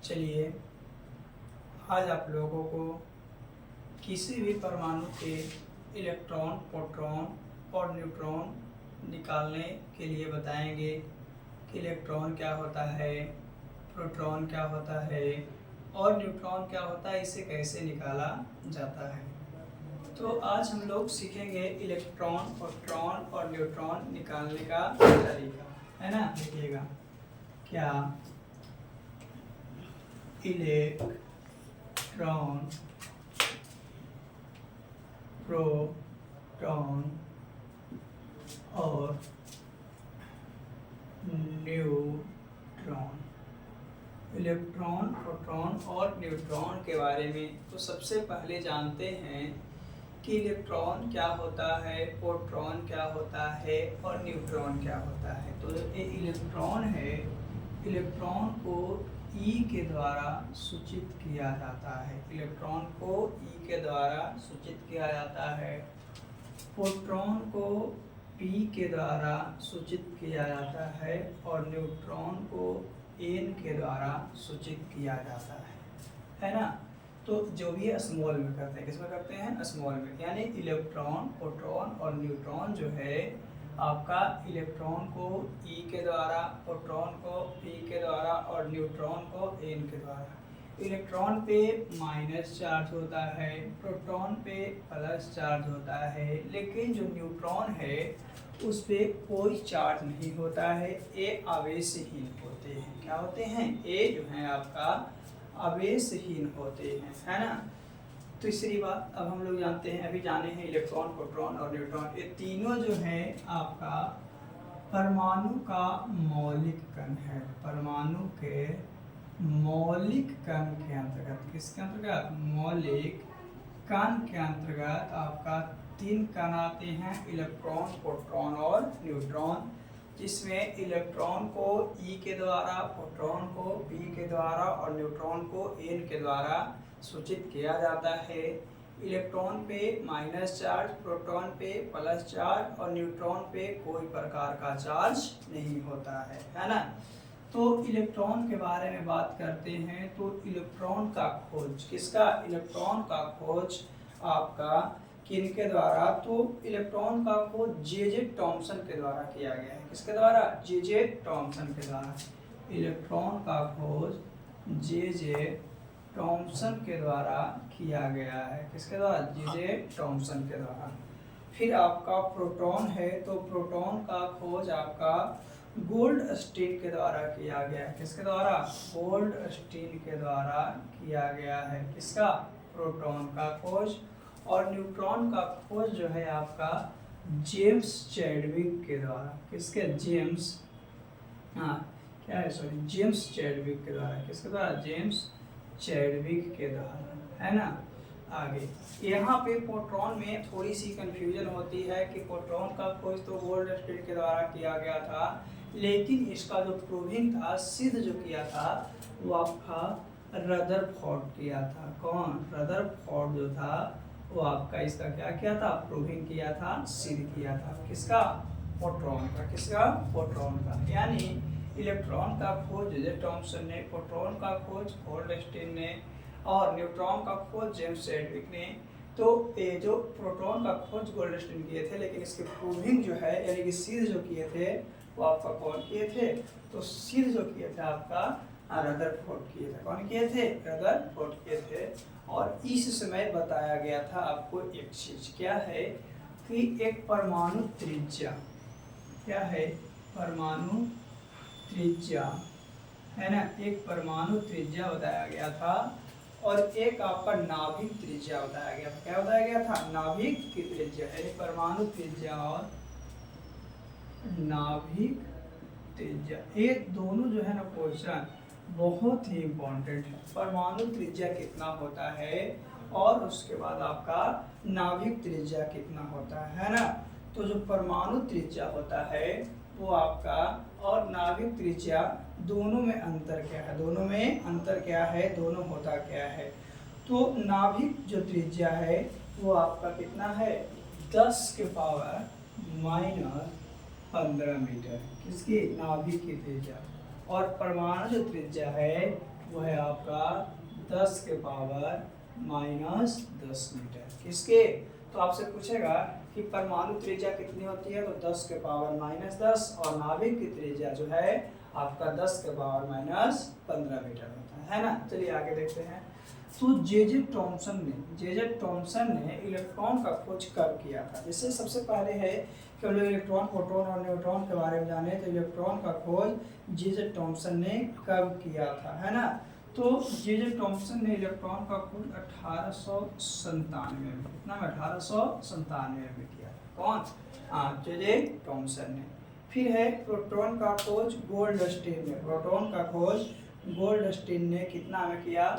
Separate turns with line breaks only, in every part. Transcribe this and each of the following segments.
चलिए आज आप लोगों को किसी भी परमाणु के इलेक्ट्रॉन, प्रोटॉन और न्यूट्रॉन निकालने के लिए बताएंगे कि इलेक्ट्रॉन क्या होता है, प्रोटॉन क्या होता है और न्यूट्रॉन क्या होता है, इसे कैसे निकाला जाता है। तो आज हम लोग सीखेंगे इलेक्ट्रॉन, प्रोटॉन और न्यूट्रॉन निकालने का तरीका, है ना। देखिएगा क्या इलेक्ट्रॉन, प्रोटॉन और न्यूट्रॉन, इलेक्ट्रॉन, प्रोटॉन और न्यूट्रॉन के बारे में तो सबसे पहले जानते हैं कि इलेक्ट्रॉन क्या होता है, प्रोटॉन क्या होता है और न्यूट्रॉन क्या होता है। तो ये इलेक्ट्रॉन है, इलेक्ट्रॉन को ई के द्वारा सूचित किया जाता है, इलेक्ट्रॉन को ई के द्वारा सूचित किया जाता है। प्रोटॉन को पी के द्वारा सूचित किया जाता है और न्यूट्रॉन को एन के द्वारा सूचित किया जाता है ना। तो जो भी स्मॉल में करते हैं, किसमें करते हैं, स्मॉल में, यानी इलेक्ट्रॉन, प्रोटॉन और न्यूट्रॉन जो है आपका इलेक्ट्रॉन को ई के द्वारा, प्रोटॉन को पी के द्वारा और न्यूट्रॉन को एन के द्वारा। इलेक्ट्रॉन पे माइनस चार्ज होता है, प्रोटॉन पे प्लस चार्ज होता है, लेकिन जो न्यूट्रॉन है उस पे कोई चार्ज नहीं होता है, ये आवेशहीन होते हैं। क्या होते हैं, ये जो है आपका आवेशहीन होते हैं, है ना। तीसरी बात अब हम लोग जानते हैं, अभी जाने हैं इलेक्ट्रॉन, प्रोटॉन और न्यूट्रॉन, ये तीनों जो है आपका परमाणु का मौलिक कण है। परमाणु के मौलिक कण के अंतर्गत, किसके अंतर्गत, मौलिक कण के अंतर्गत आपका तीन कण आते हैं, इलेक्ट्रॉन, प्रोटॉन और न्यूट्रॉन, जिसमें इलेक्ट्रॉन को ई के द्वारा, प्रोटॉन को पी के द्वारा और न्यूट्रॉन को एन के द्वारा सूचित किया जाता है। इलेक्ट्रॉन पे माइनस चार्ज, प्रोटॉन पे प्लस चार्ज और न्यूट्रॉन पे कोई प्रकार का चार्ज नहीं होता है ना। तो इलेक्ट्रॉन के बारे में बात करते हैं तो इलेक्ट्रॉन का खोज, किसका, इलेक्ट्रॉन का खोज आपका किनके द्वारा, तो इलेक्ट्रॉन का खोज जे टॉमसन के द्वारा किया गया है। किसके द्वारा, जे टॉमसन के द्वारा। इलेक्ट्रॉन का खोज जे टॉमसन के द्वारा किया गया है। किसके द्वारा, जे टॉमसन के द्वारा। फिर आपका प्रोटॉन है, तो प्रोटॉन का खोज आपका गोल्डस्टीन के द्वारा किया गया है। किसके द्वारा, गोल्डस्टीन के द्वारा किया गया है। किसका, प्रोटॉन का खोज। और न्यूट्रॉन का खोज जो है आपका जेम्स चैडविक के द्वारा। किसके, जेम्स, क्या है, सॉरी, जेम्स चैडविक के द्वारा। किसके द्वारा, जेम्स चैडविक के द्वारा, है ना। आगे यहाँ पे प्रोटॉन में थोड़ी सी कंफ्यूजन होती है कि प्रोटॉन का खोज तो गोल्डस्टीन के द्वारा किया गया था, लेकिन इसका जो प्रूविंग था, सिद्ध जो किया था, वो आपका रदरफोर्ड किया था। कौन, रदरफोर्ड जो था वो आपका इसका क्या किया था, प्रूविंग किया था, सिद्ध किया था। किसका, प्रोटॉन का। किसका, प्रोटॉन का। यानी इलेक्ट्रॉन का खोज जे टॉमसन ने, प्रोटॉन का खोज गोल्डस्टीन ने और न्यूट्रॉन का खोज जेम्स चैडविक ने। तो ये जो प्रोटॉन का खोज गोल्डस्टीन किए थे, लेकिन इसके प्रूविंग जो है, यानी कि सिद्ध जो किए थे, वो आपका कौन किए थे, तो सिद्ध जो किए थे आपका रदरफोर्ड किए थे। कौन किए थे, रदरफोर्ड किए थे। और इस समय बताया गया था आपको एक चीज, क्या है कि एक परमाणु त्रिज्या, क्या है, परमाणु त्रिज्या, है ना, एक परमाणु त्रिज्या बताया गया था और एक आपका नाभिक त्रिज्या बताया गया था। क्या बताया गया था, नाभिक की त्रिज्या, यानी परमाणु त्रिज्या और नाभिक त्रिज्या, ये दोनों जो है ना क्वेश्चन बहुत ही इम्पोर्टेंट है। परमाणु त्रिज्या कितना होता है और उसके बाद आपका नाभिक त्रिज्या कितना होता है ना। तो जो परमाणु त्रिज्या होता है वो आपका और नाभिक त्रिज्या, दोनों में अंतर क्या है, दोनों में अंतर क्या है, दोनों होता क्या है। तो नाभिक जो त्रिज्या है वो आपका कितना है, 10 के पावर -15 मीटर, किसकी, नाभिक की त्रिज्या। और परमाणु जो त्रिज्या है वो है आपका 10 के पावर -10 मीटर। किसके? तो आपसे पूछेगा कि परमाणु त्रिज्या कितनी होती है, तो 10 के पावर -10, और नाभिक की त्रिज्या जो है आपका 10 के पावर -15 मीटर होता है ना। चलिए आगे देखते हैं। तो जे टॉमसन ने इलेक्ट्रॉन का खोज कब किया था? जैसे सबसे पहले है कि हम लोग इलेक्ट्रॉन, प्रोटॉन और न्यूट्रॉन के बारे में जाने, तो इलेक्ट्रॉन का खोज जे टॉमसन ने कब किया था, है ना। तो जे टॉमसन ने इलेक्ट्रॉन का खोज 1897 में, कितना में 1897 में किया था। कौन? हाँ, जे टॉमसन ने। फिर है प्रोटॉन का खोज गोल्डस्टीन ने, प्रोटॉन का खोज गोल्डस्टीन ने कितना में किया?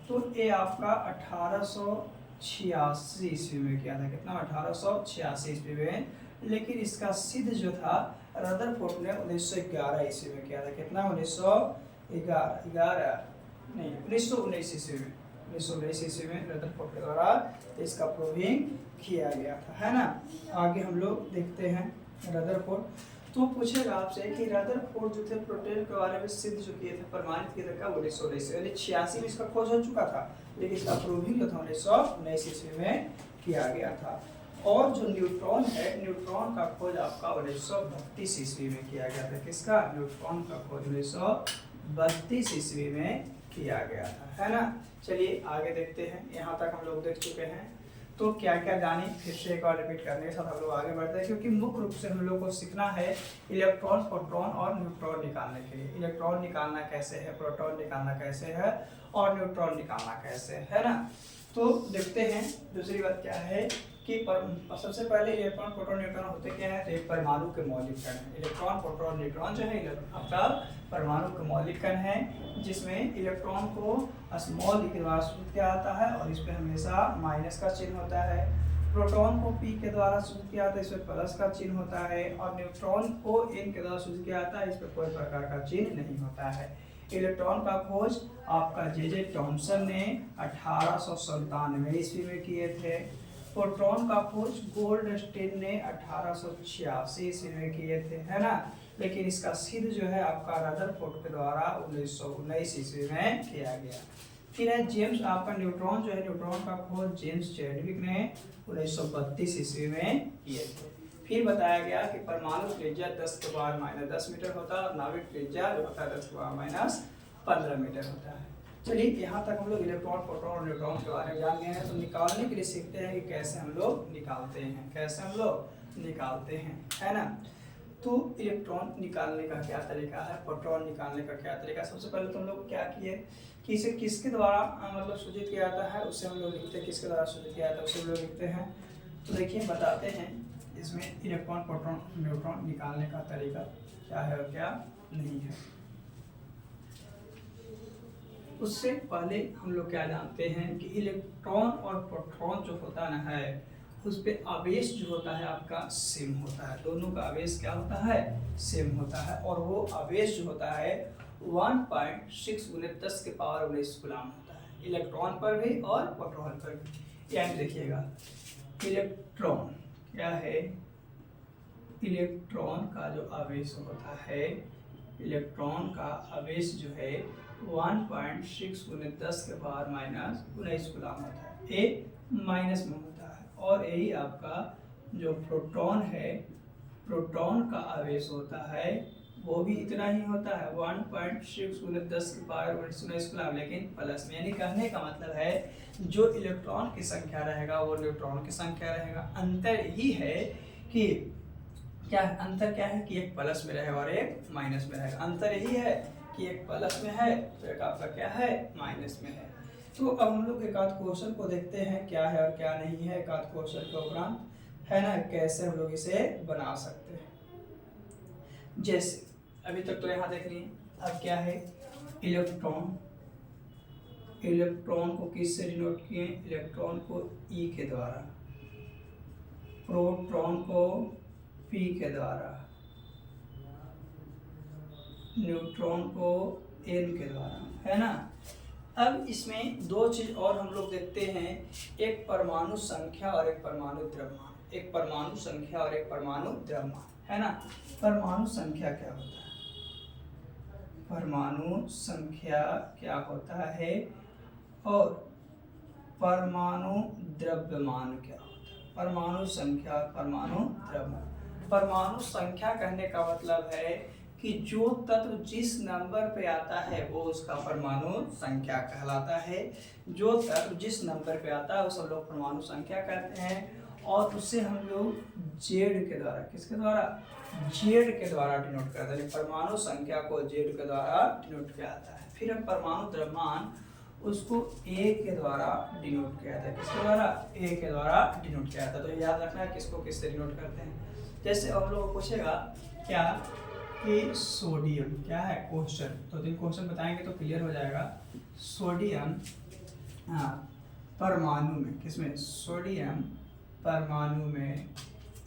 तो ये आपका 1886 ईस्वी में किया था। कितना? 1886 ईस्वी में। लेकिन इसका सिद्ध जो था रदरफोर्ड ने 1911 ईस्वी में किया था। कितना? 1919 ईस्वी में, 1919 ईस्वी में रदरफोर्ड के द्वारा इसका प्रूविंग किया गया था, है ना। आगे हम लोग देखते हैं रदरफोर्ड। तो पूछेगा आपसे कि रदरफोर्ड जो थे प्रोटॉन के बारे में सिद्ध जो किए थे, प्रमाणित किए थे कब? 1919 यानी 86 में इसका खोज हो चुका था, लेकिन इसका प्रूविंग जो था 1919 ईस्वी में किया गया था। और जो न्यूट्रॉन है, न्यूट्रॉन का खोज आपका 1932 ईस्वी में किया गया था। किसका? न्यूट्रॉन का खोज 1932 ईस्वी में किया गया था, है ना। चलिए आगे देखते हैं। यहाँ तक हम लोग देख चुके हैं। तो क्या क्या जाने, फिर से एक बार रिपीट करने के साथ हम लोग आगे बढ़ते हैं, क्योंकि मुख्य रूप से हम लोग को सीखना है इलेक्ट्रॉन, प्रोटॉन और न्यूट्रॉन निकालने के लिए। इलेक्ट्रॉन निकालना कैसे है, प्रोटॉन निकालना कैसे है, और न्यूट्रॉन निकालना कैसे है ना। तो देखते हैं। दूसरी बात क्या है कि सबसे पहले इलेक्ट्रॉन, प्रोटॉन, न्यूट्रॉन होते क्या है? तो एक परमाणु के मौलिक कण है। इलेक्ट्रॉन, प्रोटॉन, न्यूट्रॉन जो है आपका परमाणु के मौलिक कण है, जिसमें इलेक्ट्रॉन को स्मॉल ई के द्वारा सूचित किया जाता है और इस पर हमेशा माइनस का चिन्ह होता है। प्रोटॉन को पी के द्वारा सूचित किया जाता है, इस पर प्लस का चिन्ह होता है। और न्यूट्रॉन को एन के द्वारा सूचित किया जाता है, इस पर कोई प्रकार का चिन्ह नहीं होता है। इलेक्ट्रॉन का खोज आपका जे टॉमसन ने 1897 ईस्वी में किए थे। प्रोटॉन का खोज गोल्डस्टीन ने 1886 ईस्वी में किए थे, है ना। लेकिन इसका सिद्ध जो है आपका रदरफोर्ड के द्वारा 1919 ईस्वी में किया गया। फिर है जेम्स, आपका न्यूट्रॉन जो है, न्यूट्रॉन का खोज जेम्स चैडविक ने 1932 ईस्वी में किए थे। फिर बताया गया कि परमाणु त्रिज्या 10 के पावर -10 मीटर होता है और नाभिक त्रिज्या जो होता है 10 के पावर -15 मीटर होता है। चलिए यहाँ तक हम लोग इलेक्ट्रॉन, प्रोटॉन और न्यूट्रॉन के बारे में जान गए हैं। तो निकालने के लिए सीखते हैं कि कैसे हम लोग निकालते हैं, कैसे हम लोग निकालते हैं, है ना। तो इलेक्ट्रॉन निकालने का क्या तरीका है, प्रोटॉन निकालने का क्या तरीका है। सबसे पहले तो हम लोग क्या किए कि इसे किसके द्वारा मतलब सूचित किया जाता है, उससे हम लोग लिखते हैं। किसके द्वारा सूचित किया जाता है उससे हम लोग लिखते हैं। तो देखिए बताते हैं इसमें इलेक्ट्रॉन, प्रोटॉन, न्यूट्रॉन निकालने का तरीका क्या है और क्या नहीं है। उससे पहले हम लोग क्या जानते हैं कि इलेक्ट्रॉन और प्रोटॉन जो होता है उस पे आवेश जो होता है आपका सेम होता है। दोनों का आवेश क्या होता है? सेम होता है। और वो आवेश जो होता है 1.6 × 10 के पावर 19 कूलम होता है, इलेक्ट्रॉन पर भी और प्रोटॉन पर भी। यानी देखिएगा इलेक्ट्रॉन क्या है, इलेक्ट्रॉन का जो आवेश होता है, इलेक्ट्रॉन का आवेश जो है 1.6 × 10 के पावर -19 कूलम होता है। ए माइनस में होता है। और यही आपका जो प्रोटॉन है, प्रोटॉन का आवेश होता है वो भी इतना ही होता है 1.6 × 10 के पावर 19 कूलम, लेकिन प्लस में। यानी कहने का मतलब है जो इलेक्ट्रॉन की संख्या रहेगा वो न्यूट्रॉन की संख्या रहेगा। अंतर ही है कि क्या अंतर क्या है कि एक प्लस में रहेगा और एक माइनस में रहेगा। अंतर यही है कि एक प्लस में है तो एक आपका क्या है, माइनस में है। तो अब हम लोग एक आध क्वेश्चन को देखते हैं क्या है और क्या नहीं है, एक आध क्वेश्चन के उपरांत, है ना, कैसे हम लोग इसे बना सकते हैं। जैसे अभी तक तो यहाँ देख लिए। अब क्या है, इलेक्ट्रॉन, इलेक्ट्रॉन को किससे डिनोट किए? इलेक्ट्रॉन को ई के द्वारा, प्रोटॉन को पी के द्वारा, न्यूट्रॉन को एन के द्वारा, है ना। अब इसमें दो चीज और हम लोग देखते हैं, एक परमाणु संख्या और एक परमाणु द्रव्यमान। एक परमाणु संख्या और एक परमाणु द्रव्यमान, है ना। परमाणु संख्या क्या होता है? परमाणु संख्या क्या होता है और परमाणु द्रव्यमान क्या होता है। परमाणु संख्या और परमाणु द्रव्यमान। परमाणु संख्या कहने का मतलब है कि जो तत्व जिस नंबर पे आता है वो उसका परमाणु संख्या कहलाता है। जो तत्व जिस नंबर पे आता है उसे हम लोग परमाणु संख्या कहते हैं और उसे हम लोग जेड के द्वारा, किसके द्वारा, जेड के द्वारा डिनोट करते हैं। परमाणु संख्या को जेड के द्वारा डिनोट किया जाता है। फिर हम परमाणु द्रव्यमान उसको ए के द्वारा डिनोट किया जाता है। किसके द्वारा, ए के द्वारा डिनोट किया जाता है। तो याद रखना है किसको किससे डिनोट करते हैं। जैसे हम लोग पूछेगा क्या कि सोडियम क्या है क्वेश्चन, तो 3 क्वेश्चन बताएंगे तो क्लियर हो जाएगा। सोडियम परमाणु में, किसमें, सोडियम परमाणु में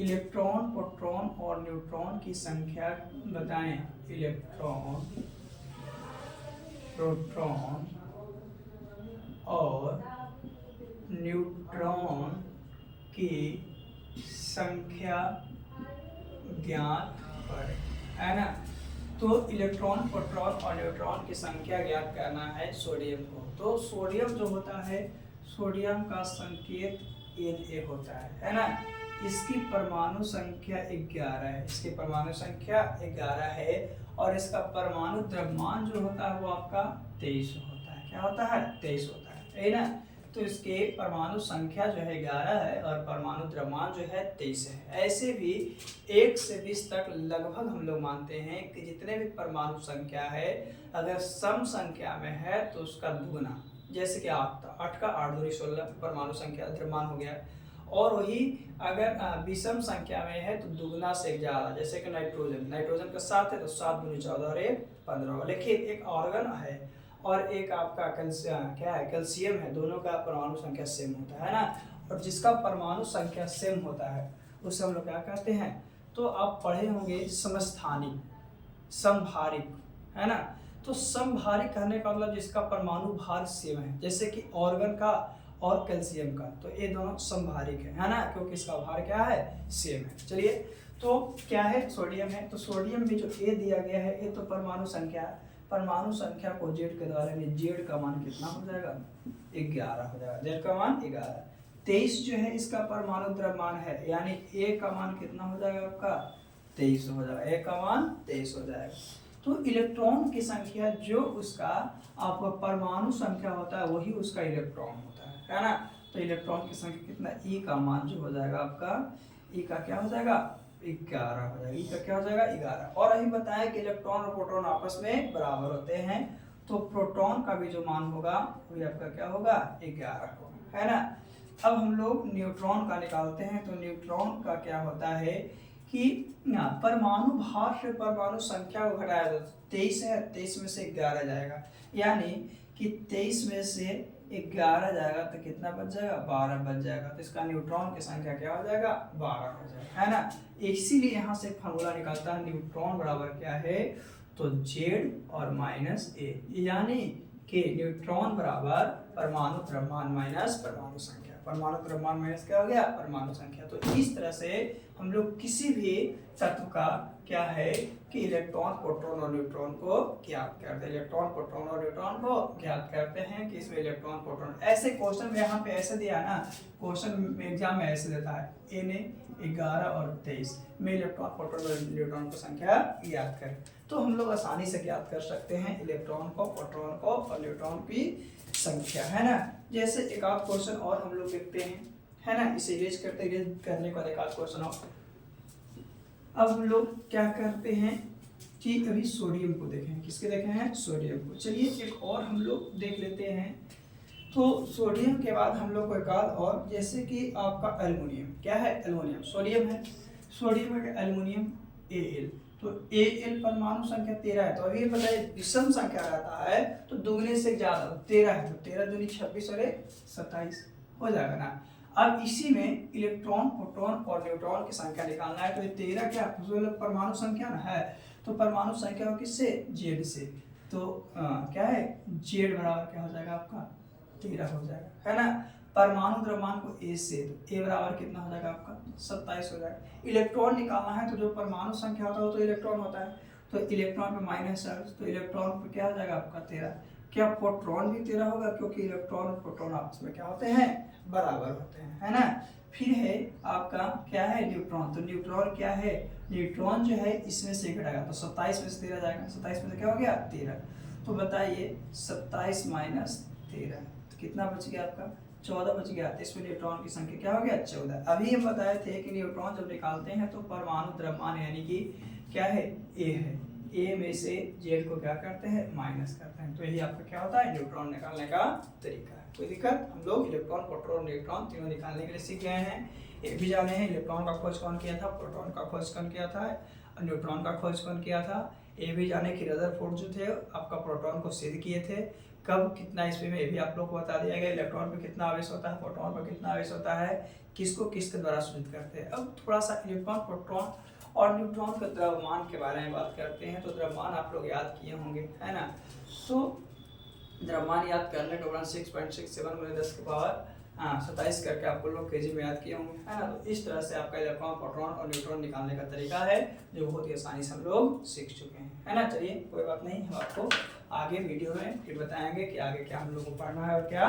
इलेक्ट्रॉन, प्रोटॉन और न्यूट्रॉन की संख्या बताएं। इलेक्ट्रॉन, प्रोटॉन और न्यूट्रॉन की संख्या ज्ञात करें, है ना। तो इलेक्ट्रॉन, प्रोटॉन और न्यूट्रॉन की संख्या ज्ञात करना है सोडियम को। तो सोडियम जो होता है, सोडियम का संकेत Na होता है ना। इसकी परमाणु संख्या 11 है। इसकी परमाणु संख्या 11 है और इसका परमाणु द्रव्यमान जो होता है वो आपका 23 होता है। क्या होता है, 23 होता है ना। तो इसके परमाणु संख्या जो है 11 है और परमाणु द्रव्यमान जो है 23 है। ऐसे भी 1 से 20 तक लगभग हम लोग मानते हैं कि जितने भी परमाणु संख्या है अगर सम संख्या में है तो उसका दुगुना, जैसे कि 8 का 8 दूनी 16 परमाणु संख्या द्रव्यमान हो गया। और वही अगर विषम संख्या में है तो दुगुना से ज़्यादा, जैसे कि नाइट्रोजन, नाइट्रोजन का 7 है तो 7 दूनी 14 और 1 15। लेकिन एक ऑर्गन है और एक आपका क्या है, कैल्शियम है, दोनों का परमाणु संख्या सेम होता है ना। और जिसका परमाणु संख्या सेम होता है उसे हम लोग क्या कहते हैं, तो आप पढ़े होंगे समस्थानिक, समभारिक, है ना। तो समभारिक कहने का मतलब जिसका परमाणु भार सेम है, जैसे कि ऑर्गन का और कैल्शियम का, तो ये दोनों समभारिक है ना, क्योंकि इसका भार क्या है, सेम है। चलिए, तो क्या है, सोडियम है। तो सोडियम में जो ए दिया गया है ये तो परमाणु संख्या है। परमाणु संख्या को जेड के द्वारा में जेड का मान कितना हो जाएगा, 11 हो जाएगा। जेड का मान 11। 23 जो है इसका परमाणु द्रव्यमान है, यानी ए का मान कितना हो जाएगा आपका, 23 हो जाएगा। ए का मान 23 हो जाएगा। तो इलेक्ट्रॉन की संख्या जो उसका आपका परमाणु संख्या होता है वही उसका इलेक्ट्रॉन होता है ना। तो इलेक्ट्रॉन की संख्या कितना, ई का मान जो हो जाएगा आपका, ई का क्या हो जाएगा, 11 हो जाएगा। ई का क्या हो जाएगा, 11। और अभी बताया कि इलेक्ट्रॉन और प्रोटॉन आपस में बराबर होते हैं, तो प्रोटॉन का भी जो मान होगा वही आपका क्या होगा, 11 होगा, है ना। अब हम लोग न्यूट्रॉन का निकालते हैं। तो न्यूट्रॉन का क्या होता है कि परमाणु भार से परमाणु संख्या को घटाया जाता है। 23 है, 23 में से 11 जाएगा, यानी कि 23 में से 11 जाएगा तो कितना बच जाएगा, 12 बच जाएगा। तो इसका न्यूट्रॉन की संख्या क्या हो जाएगा, 12 हो जाएगा, है ना। इसीलिए यहाँ से फॉर्मूला निकालता है न्यूट्रॉन बराबर क्या है, तो जेड और माइनस ए, यानी कि न्यूट्रॉन बराबर परमाणु द्रव्यमान माइनस परमाणु संख्या। परमाणु द्रव्यमान माइनस क्या हो गया, परमाणु संख्या। तो इस तरह से हम लोग किसी भी तत्व का क्या है कि इलेक्ट्रॉन, प्रोटॉन और न्यूट्रॉन को ज्ञात करते हैं। इलेक्ट्रॉन, प्रोटॉन और न्यूट्रॉन को ज्ञात करते हैं कि इसमें इलेक्ट्रॉन, प्रोटॉन, ऐसे क्वेश्चन में यहाँ पे ऐसे दिया ना, क्वेश्चन एग्जाम में ऐसे देता है, ए ने 11 और 23 में इलेक्ट्रॉन, प्रोटॉन और न्यूट्रॉन की संख्या ज्ञात करें। तो हम लोग आसानी से ज्ञात कर सकते हैं इलेक्ट्रॉन को, प्रोटॉन को और न्यूट्रॉन की संख्या, है ना। जैसे एक आध क्वेश्चन और हम लोग देखते हैं, है ना। इसे इरेज करते, इरेज करने का एक आध क्वेश्चन और। अब हम लोग क्या करते हैं कि अभी सोडियम को देखें, किसके देखे हैं, सोडियम को। चलिए एक और हम लोग देख लेते हैं। तो सोडियम के बाद हम लोग को एक आध और, जैसे कि आपका एल्युमिनियम, क्या है, एल्युमिनियम, सोडियम है, सोडियम है एल्युमिनियम Al। तो Al परमाणु संख्या 13 है। तो अभी ये बताइए विषम संख्या रहता है तो दुगने से ज्यादा, 13 है तो 13 दूनी 26 और 27 हो जाएगा ना। अब इसी में इलेक्ट्रॉन, प्रोटॉन और न्यूट्रॉन की संख्या निकालना है। तो ये 13 क्या परमाणु संख्या ना है, तो परमाणु संख्या हो किससे, जेड से। तो क्या है, जेड बराबर क्या हो जाएगा आपका, 13 हो जाएगा, है ना। परमाणु द्रव्यमान को ए से, तो ए बराबर कितना हो जाएगा आपका, 27 हो जाएगा। इलेक्ट्रॉन निकालना है तो जो परमाणु संख्या होता है वो तो इलेक्ट्रॉन होता है, तो इलेक्ट्रॉन पे माइनस चार्ज, तो इलेक्ट्रॉन पे क्या हो जाएगा आपका 13। क्या प्रोटॉन भी 13 होगा, क्योंकि इलेक्ट्रॉन और प्रोटॉन आपस में क्या होते हैं, बराबर होते हैं, है ना। फिर है आपका क्या है, न्यूट्रॉन। तो न्यूट्रॉन क्या है, न्यूट्रॉन जो है इसमें से घटाएगा, तो 27 में से 13 जाएगा, 27 में से क्या हो गया 13। तो बताइए 27 माइनस 13 तो कितना बच गया आपका, 14 बच गया। तो इसमें न्यूट्रॉन की संख्या क्या हो गया, 14। अभी हम बताए थे कि न्यूट्रॉन जब निकालते हैं तो परमाणु द्रव्यमान यानी कि क्या है, ए है, ए में से जेड को क्या करते हैं, माइनस करते हैं। तो यही आपका क्या होता है, न्यूट्रॉन निकालने का तरीका है। कोई दिक्कत, हम लोग इलेक्ट्रॉन, प्रोटॉन, न्यूट्रॉन तीनों निकालने के लिए सीख गए हैं। ये भी जाने हैं इलेक्ट्रॉन का खोज कौन किया था, प्रोटॉन का खोज कौन किया था, और न्यूट्रॉन का खोज कौन किया था। ये भी जाने कि रदरफोर्ड जो थे आपका प्रोटॉन को सिद्ध किए थे, कब कितना ईस्वी में, ये भी आप लोग को बता दिया गया। इलेक्ट्रॉन पे कितना आवेश होता है, प्रोटॉन पर कितना आवेश होता है, किसको किसके द्वारा सूचित करते हैं। अब थोड़ा सा इलेक्ट्रॉन, प्रोटॉन और न्यूट्रॉन के द्रव्यमान के बारे में बात करते हैं। तो द्रव्यमान आप लोग याद किए होंगे, है ना। तो द्रव्यमान याद करने के बाद 6.67 × 10⁻27 करके आपको लोग केजी में याद किए होंगे, है ना। तो इस तरह से आपका इलेक्ट्रॉन, प्रोटॉन और न्यूट्रॉन निकालने का तरीका है, जो बहुत ही आसानी से हम लोग सीख चुके हैं, है ना। चलिए कोई बात नहीं, हम आपको आगे वीडियो में फिर बताएंगे कि आगे क्या हम लोग को पढ़ना है और क्या